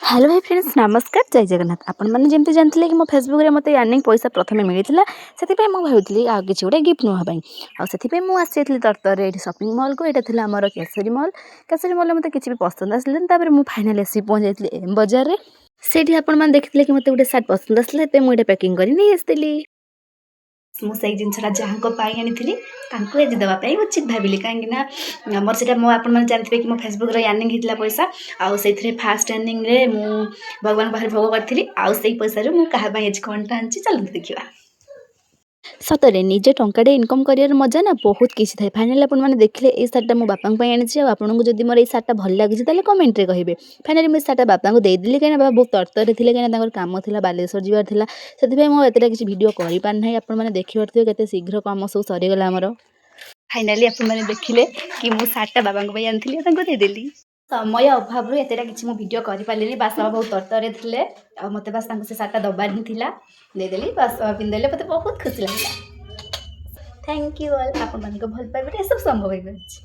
Hello hi friends नमस्कार जय जगन्नाथ आपण मैंने जमी जानते कि मो फेसबुक रे मते अर्निंग पैसा प्रथम मिलता से भाई आ कि गोटे गिफ्ट नापी आसी मुझे तरतर ये सपिंग मल को यहाँ थी आम केसरी मल मत किसी भी पसंद आसापर मुझे फाइनाली आसी पहुँच जाती एम बजार में से आपने देखते कि मतलब गोटे सार्ट पसंद आसाला मुझे पैकिंग कर नहीं आसती मुझे जिनसा जहाँ आनी एज देवाई उचित भाविली कहीं मोर से आपने जानते कि मो फेसबुक अर्निंग होता पैसा आउ से फास्ट अर्निंग रे मु भगवान पाखे भोग करी आई पैसा मुझे कहाँ एज कौन आनी चलते देखा सतरे निजे टंकाटे इनकम कर मजा ना बहुत किसी थाए फाइनाली आपने देखले ये सार्टा मो बापा आनी आपको जब मोर ये सार्टा भल लगी कमेंट रे कहे फाइनाली मुझे सार्टा बापा को देदेली कहीं बाबा बहुत तरतर थे कहीं कम था बालेश्वर जबार था से मुझे एतटा किसी भिड कर पारना आपने देखिपे के शीघ्र कम सब सरीगला आमर फाइनाली आपने देखिले कि मुझे सार्टा बाबा आनी देदेली समय अभाव एतटा किसी मुझे भिड कर पारे बास बाबा बहुत तरतर थे मत बास से सार्टा दबार ही था देदेली बास बाबा पिंधेले मत बहुत खुशी लगे थैंक यू ऑल आप भल पाइबे सब संभव हो।